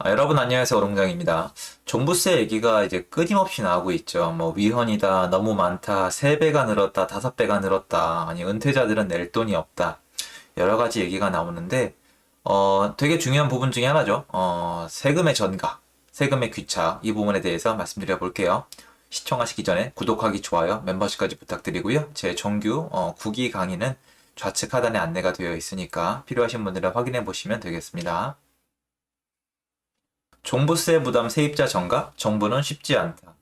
여러분 안녕하세요. 오롱장입니다. 종부세 얘기가 이제 끊임없이 나오고 있죠. 뭐 위헌이다, 너무 많다, 3배가 늘었다, 5배가 늘었다, 아니 은퇴자들은 낼 돈이 없다. 여러 가지 얘기가 나오는데 되게 중요한 부분 중에 하나죠. 세금의 전가, 세금의 귀착 이 부분에 대해서 말씀드려 볼게요. 시청하시기 전에 구독하기, 좋아요, 멤버십까지 부탁드리고요. 제 정규 국기 강의는 좌측 하단에 안내가 되어 있으니까 필요하신 분들은 확인해 보시면 되겠습니다. 종부세 부담 세입자 전가? 정부는 쉽지 않다.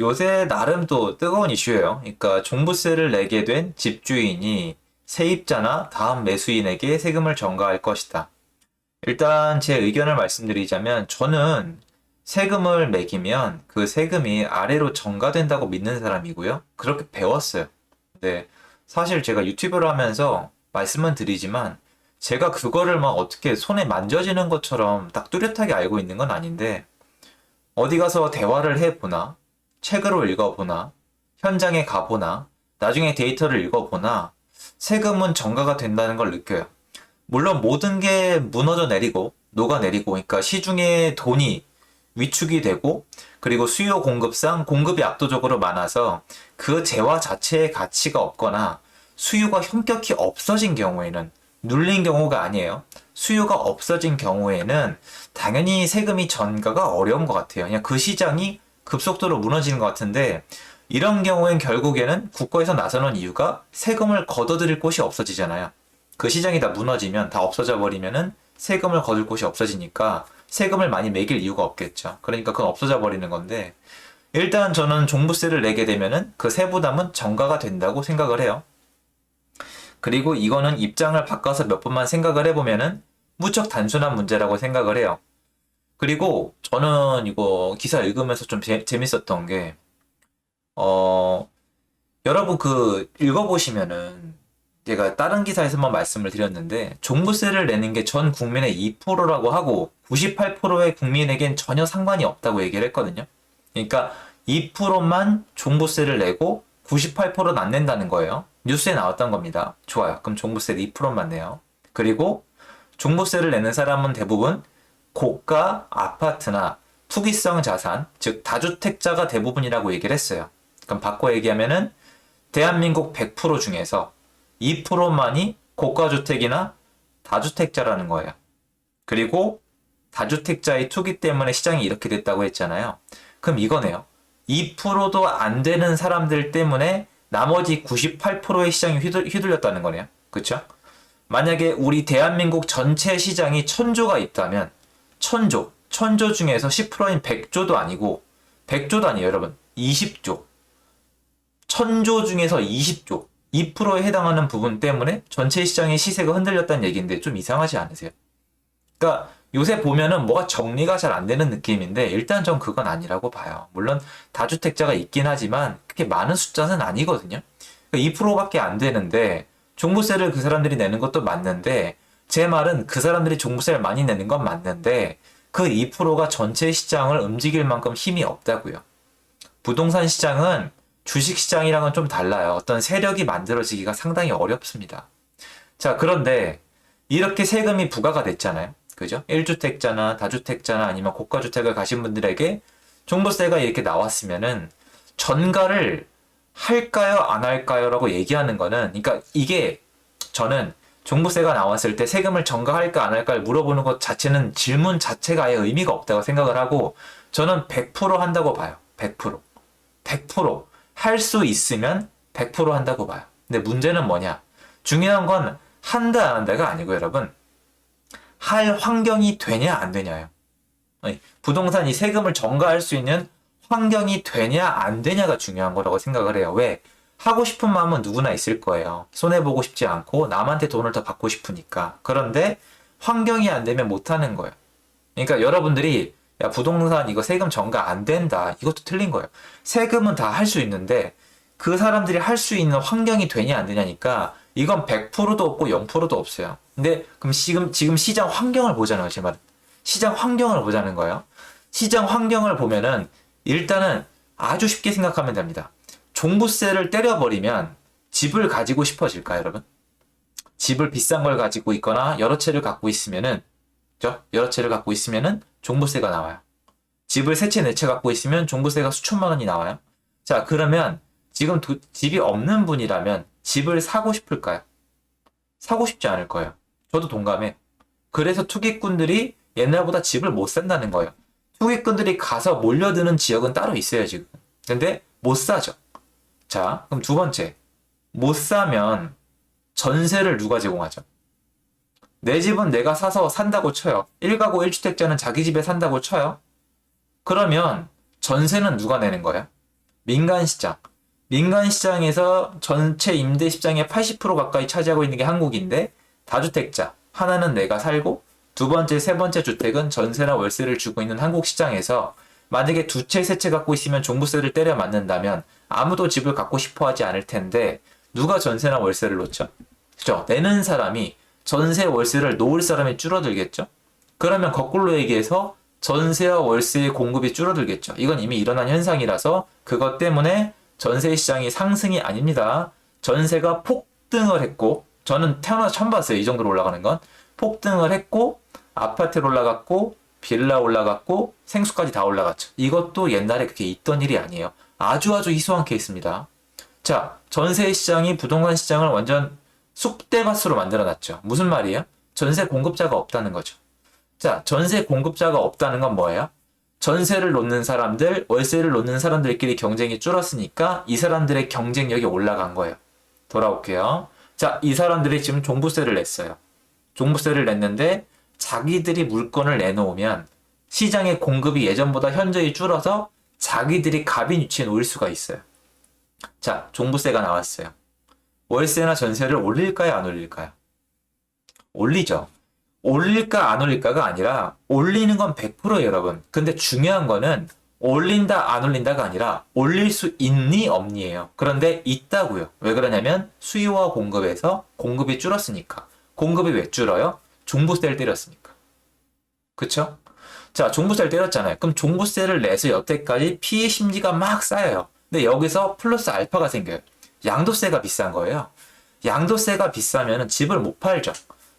요새 나름 또 뜨거운 이슈예요. 그러니까 종부세를 내게 된 집주인이 세입자나 다음 매수인에게 세금을 전가할 것이다. 일단 제 의견을 말씀드리자면 저는 세금을 매기면 그 세금이 아래로 전가된다고 믿는 사람이고요. 그렇게 배웠어요. 근데 사실 제가 유튜브를 하면서 말씀은 드리지만 제가 그거를 막 어떻게 손에 만져지는 것처럼 딱 뚜렷하게 알고 있는 건 아닌데 어디 가서 대화를 해보나 책으로 읽어보나 현장에 가보나 나중에 데이터를 읽어보나 세금은 전가가 된다는 걸 느껴요. 물론 모든 게 무너져 내리고 녹아내리고 그러니까 시중에 돈이 위축이 되고 그리고 수요 공급상 공급이 압도적으로 많아서 그 재화 자체의 가치가 없거나 수요가 현격히 없어진 경우에는 눌린 경우가 아니에요. 수요가 없어진 경우에는 당연히 세금이 전가가 어려운 것 같아요. 그냥 그 시장이 급속도로 무너지는 것 같은데 이런 경우엔 결국에는 국가에서 나서는 이유가 세금을 걷어들일 곳이 없어지잖아요. 그 시장이 다 무너지면 다 없어져 버리면은 세금을 거둘 곳이 없어지니까 세금을 많이 매길 이유가 없겠죠. 그러니까 그건 없어져 버리는 건데 일단 저는 종부세를 내게 되면은 그 세부담은 전가가 된다고 생각을 해요. 그리고 이거는 입장을 바꿔서 몇 번만 생각을 해보면은 무척 단순한 문제라고 생각을 해요. 그리고 저는 이거 기사 읽으면서 좀 재밌었던 게, 어, 여러분 그 읽어보시면은 제가 다른 기사에서만 말씀을 드렸는데 종부세를 내는 게 전 국민의 2%라고 하고 98%의 국민에겐 전혀 상관이 없다고 얘기를 했거든요. 그러니까 2%만 종부세를 내고 98%는 안 낸다는 거예요. 뉴스에 나왔던 겁니다. 좋아요. 그럼 종부세 2%만 내요. 그리고 종부세를 내는 사람은 대부분 고가 아파트나 투기성 자산, 즉 다주택자가 대부분이라고 얘기를 했어요. 그럼 바꿔 얘기하면은 대한민국 100% 중에서 2%만이 고가주택이나 다주택자라는 거예요. 그리고 다주택자의 투기 때문에 시장이 이렇게 됐다고 했잖아요. 그럼 이거네요. 2%도 안 되는 사람들 때문에 나머지 98%의 시장이 휘둘렸다는 거네요. 그쵸? 만약에 우리 대한민국 전체 시장이 1000조가 있다면 1000조 중에서 10%인 100조도 아니고 100조도 아니에요 여러분. 20조 1000조 중에서 20조 2%에 해당하는 부분 때문에 전체 시장의 시세가 흔들렸다는 얘기인데 좀 이상하지 않으세요? 그러니까 요새 보면은 뭐가 정리가 잘 안 되는 느낌인데 일단 전 그건 아니라고 봐요. 물론 다주택자가 있긴 하지만 그렇게 많은 숫자는 아니거든요. 그러니까 2%밖에 안 되는데 종부세를 그 사람들이 내는 것도 맞는데 제 말은 그 사람들이 종부세를 많이 내는 건 맞는데 그 2%가 전체 시장을 움직일 만큼 힘이 없다고요. 부동산 시장은 주식 시장이랑은 좀 달라요. 어떤 세력이 만들어지기가 상당히 어렵습니다. 자, 그런데 이렇게 세금이 부과가 됐잖아요. 그죠? 1주택자나 다주택자나 아니면 고가주택을 가신 분들에게 종부세가 이렇게 나왔으면은 전가를 할까요? 안 할까요? 라고 얘기하는 거는, 그러니까 이게 저는 종부세가 나왔을 때 세금을 전가할까 안 할까를 물어보는 것 자체는 질문 자체가 아예 의미가 없다고 생각을 하고 저는 100% 한다고 봐요. 100%. 100%. 할 수 있으면 100% 한다고 봐요. 근데 문제는 뭐냐? 중요한 건 한다 안 한다가 아니고 여러분 할 환경이 되냐 안 되냐요. 부동산이 세금을 전가할 수 있는 환경이 되냐 안 되냐가 중요한 거라고 생각을 해요. 왜? 하고 싶은 마음은 누구나 있을 거예요. 손해보고 싶지 않고 남한테 돈을 더 받고 싶으니까. 그런데 환경이 안 되면 못 하는 거예요. 그러니까 여러분들이 야 부동산 이거 세금 전가 안 된다. 이것도 틀린 거예요. 세금은 다 할 수 있는데 그 사람들이 할 수 있는 환경이 되냐 안 되냐니까 이건 100%도 없고 0%도 없어요. 근데 그럼 지금 시장 환경을 보자는 거지 말. 시장 환경을 보자는 거예요. 시장 환경을 보면은 일단은 아주 쉽게 생각하면 됩니다. 종부세를 때려버리면 집을 가지고 싶어질까요, 여러분? 집을 비싼 걸 가지고 있거나 여러 채를 갖고 있으면은 그죠? 여러 채를 갖고 있으면은 종부세가 나와요. 집을 세 채, 네 채 갖고 있으면 종부세가 수천만 원이 나와요. 자, 그러면 지금 집이 없는 분이라면 집을 사고 싶을까요? 사고 싶지 않을 거예요. 저도 동감해. 그래서 투기꾼들이 옛날보다 집을 못 산다는 거예요. 투기꾼들이 가서 몰려드는 지역은 따로 있어요, 지금. 근데 못 사죠. 자, 그럼 두 번째. 못 사면 전세를 누가 제공하죠? 내 집은 내가 사서 산다고 쳐요. 1가구 1주택자는 자기 집에 산다고 쳐요. 그러면 전세는 누가 내는 거야? 민간시장. 민간시장에서 전체 임대시장의 80% 가까이 차지하고 있는 게 한국인데 다주택자. 하나는 내가 살고 두 번째, 세 번째 주택은 전세나 월세를 주고 있는 한국 시장에서 만약에 두 채, 세 채 갖고 있으면 종부세를 때려 맞는다면 아무도 집을 갖고 싶어 하지 않을 텐데 누가 전세나 월세를 놓죠? 그죠? 내는 사람이 전세, 월세를 놓을 사람이 줄어들겠죠? 그러면 거꾸로 얘기해서 전세와 월세의 공급이 줄어들겠죠. 이건 이미 일어난 현상이라서 그것 때문에 전세 시장이 상승이 아닙니다. 전세가 폭등을 했고 저는 태어나서 처음 봤어요. 이 정도로 올라가는 건. 폭등을 했고 아파트로 올라갔고 빌라 올라갔고 생수까지 다 올라갔죠. 이것도 옛날에 그게 있던 일이 아니에요. 아주 희소한 케이스입니다. 자, 전세 시장이 부동산 시장을 완전 쑥대밭으로 만들어놨죠. 무슨 말이에요? 전세 공급자가 없다는 거죠. 자, 전세 공급자가 없다는 건 뭐예요? 전세를 놓는 사람들, 월세를 놓는 사람들끼리 경쟁이 줄었으니까 이 사람들의 경쟁력이 올라간 거예요. 돌아올게요. 자, 이 사람들이 지금 종부세를 냈어요. 종부세를 냈는데 자기들이 물건을 내놓으면 시장의 공급이 예전보다 현저히 줄어서 자기들이 갑인 위치에 놓일 수가 있어요. 자, 종부세가 나왔어요. 월세나 전세를 올릴까요, 안 올릴까요? 올리죠. 올릴까 안 올릴까가 아니라 올리는 건 100%예요, 여러분. 근데 중요한 거는 올린다 안 올린다가 아니라 올릴 수 있니 없니예요. 그런데 있다고요. 왜 그러냐면 수요와 공급에서 공급이 줄었으니까. 공급이 왜 줄어요? 종부세를 때렸으니까. 그쵸? 자, 종부세를 때렸잖아요. 그럼 종부세를 내서 여태까지 피해 심리가 막 쌓여요. 근데 여기서 플러스 알파가 생겨요. 양도세가 비싼 거예요. 양도세가 비싸면 집을 못 팔죠.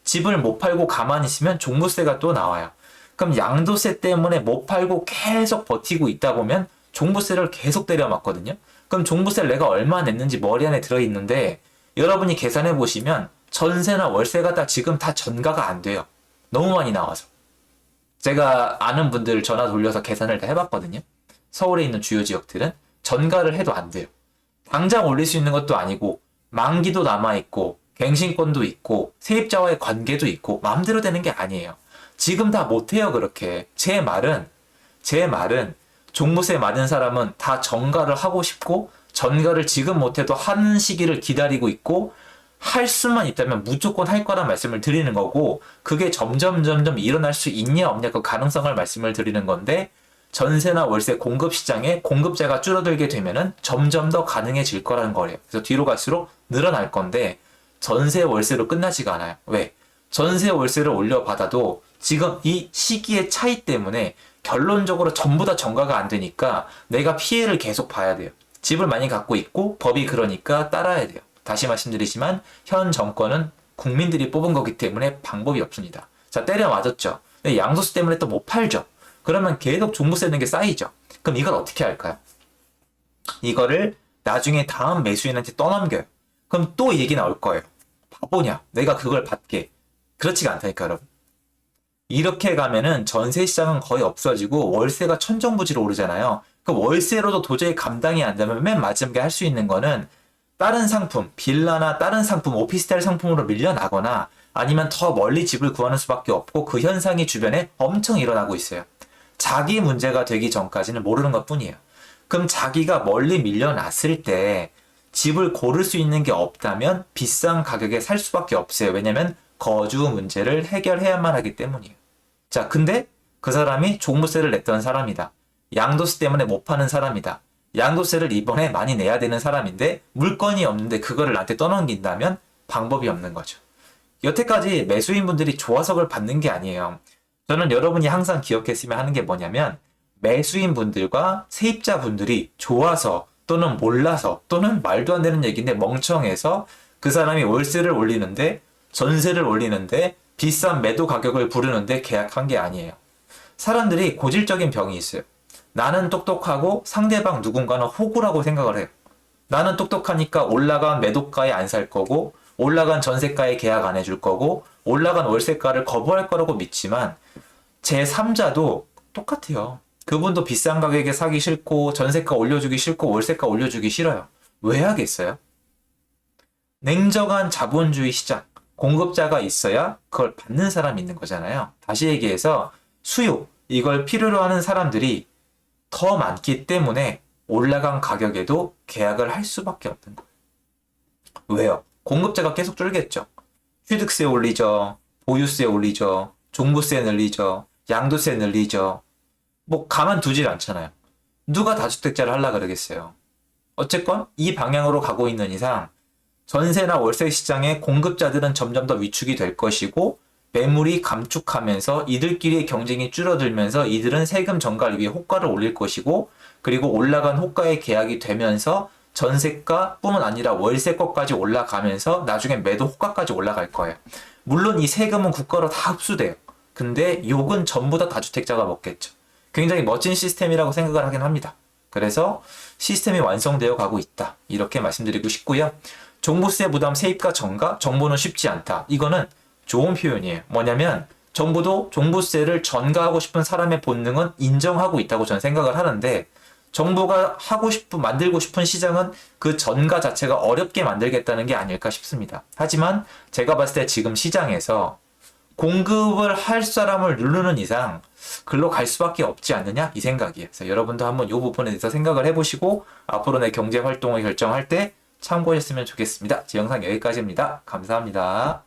집을 못 팔고 가만히 있으면 종부세가 또 나와요. 그럼 양도세 때문에 못 팔고 계속 버티고 있다 보면 종부세를 계속 때려 맞거든요. 그럼 종부세를 내가 얼마 냈는지 머리 안에 들어있는데 여러분이 계산해 보시면 전세나 월세가 다 지금 다 전가가 안 돼요. 너무 많이 나와서. 제가 아는 분들 전화 돌려서 계산을 다 해봤거든요. 서울에 있는 주요 지역들은 전가를 해도 안 돼요. 당장 올릴 수 있는 것도 아니고 만기도 남아있고 갱신권도 있고 세입자와의 관계도 있고 마음대로 되는 게 아니에요. 지금 다 못해요 그렇게. 제 말은 종부세 많은 사람은 다 전가를 하고 싶고 전가를 지금 못해도 하는 시기를 기다리고 있고 할 수만 있다면 무조건 할 거란 말씀을 드리는 거고 그게 점점 일어날 수 있냐 없냐 그 가능성을 말씀을 드리는 건데 전세나 월세 공급 시장에 공급자가 줄어들게 되면은 점점 더 가능해질 거라는 거예요. 그래서 뒤로 갈수록 늘어날 건데 전세 월세로 끝나지가 않아요. 왜? 전세 월세를 올려받아도 지금 이 시기의 차이 때문에 결론적으로 전부 다 전가가 안 되니까 내가 피해를 계속 봐야 돼요. 집을 많이 갖고 있고 법이 그러니까 따라야 돼요. 다시 말씀드리지만 현 정권은 국민들이 뽑은 거기 때문에 방법이 없습니다. 자, 때려 맞았죠. 근데 양도세 때문에 또 못 팔죠. 그러면 계속 종부세 내는 게 쌓이죠. 그럼 이걸 어떻게 할까요? 이거를 나중에 다음 매수인한테 떠넘겨요. 그럼 또 이 얘기 나올 거예요. 바보냐? 내가 그걸 받게. 그렇지가 않다니까 여러분. 이렇게 가면은 전세 시장은 거의 없어지고 월세가 천정부지로 오르잖아요. 그 월세로도 도저히 감당이 안 되면 맨 마지막에 할 수 있는 거는 다른 상품, 빌라나 다른 상품, 오피스텔 상품으로 밀려나거나 아니면 더 멀리 집을 구하는 수밖에 없고 그 현상이 주변에 엄청 일어나고 있어요. 자기 문제가 되기 전까지는 모르는 것 뿐이에요. 그럼 자기가 멀리 밀려났을 때 집을 고를 수 있는 게 없다면 비싼 가격에 살 수밖에 없어요. 왜냐면 거주 문제를 해결해야만 하기 때문이에요. 자, 근데 그 사람이 종부세를 냈던 사람이다. 양도세 때문에 못 파는 사람이다. 양도세를 이번에 많이 내야 되는 사람인데 물건이 없는데 그거를 나한테 떠넘긴다면 방법이 없는 거죠. 여태까지 매수인분들이 조화석을 받는 게 아니에요. 저는 여러분이 항상 기억했으면 하는 게 뭐냐면 매수인분들과 세입자분들이 좋아서 또는 몰라서 또는 말도 안 되는 얘기인데 멍청해서 그 사람이 월세를 올리는데 전세를 올리는데 비싼 매도 가격을 부르는데 계약한 게 아니에요. 사람들이 고질적인 병이 있어요. 나는 똑똑하고 상대방 누군가는 호구라고 생각을 해요. 나는 똑똑하니까 올라간 매도가에 안 살 거고, 올라간 전세가에 계약 안 해줄 거고, 올라간 월세가를 거부할 거라고 믿지만, 제3자도 똑같아요. 그분도 비싼 가격에 사기 싫고, 전세가 올려주기 싫고, 월세가 올려주기 싫어요. 왜 하겠어요? 냉정한 자본주의 시장, 공급자가 있어야 그걸 받는 사람이 있는 거잖아요. 다시 얘기해서 수요, 이걸 필요로 하는 사람들이 더 많기 때문에 올라간 가격에도 계약을 할 수밖에 없는 거예요. 왜요? 공급자가 계속 줄겠죠. 취득세 올리죠. 보유세 올리죠. 종부세 늘리죠. 양도세 늘리죠. 뭐 가만두질 않잖아요. 누가 다주택자를 하려고 그러겠어요. 어쨌건 이 방향으로 가고 있는 이상 전세나 월세 시장의 공급자들은 점점 더 위축이 될 것이고 매물이 감축하면서 이들끼리의 경쟁이 줄어들면서 이들은 세금 전가를 위해 호가를 올릴 것이고 그리고 올라간 호가의 계약이 되면서 전세가뿐만 아니라 월세가까지 올라가면서 나중에 매도 호가까지 올라갈 거예요. 물론 이 세금은 국가로 다 흡수돼요. 근데 욕은 전부 다 다주택자가 먹겠죠. 굉장히 멋진 시스템이라고 생각을 하긴 합니다. 그래서 시스템이 완성되어 가고 있다. 이렇게 말씀드리고 싶고요. 종부세 부담 세입과 전가, 정부는 쉽지 않다. 이거는 좋은 표현이에요. 뭐냐면 정부도 종부세를 전가하고 싶은 사람의 본능은 인정하고 있다고 저는 생각을 하는데 정부가 만들고 싶은 시장은 그 전가 자체가 어렵게 만들겠다는 게 아닐까 싶습니다. 하지만 제가 봤을 때 지금 시장에서 공급을 할 사람을 누르는 이상 글로 갈 수밖에 없지 않느냐 이 생각이에요. 그래서 여러분도 한번 이 부분에 대해서 생각을 해보시고 앞으로 내 경제 활동을 결정할 때 참고하셨으면 좋겠습니다. 제 영상 여기까지입니다. 감사합니다.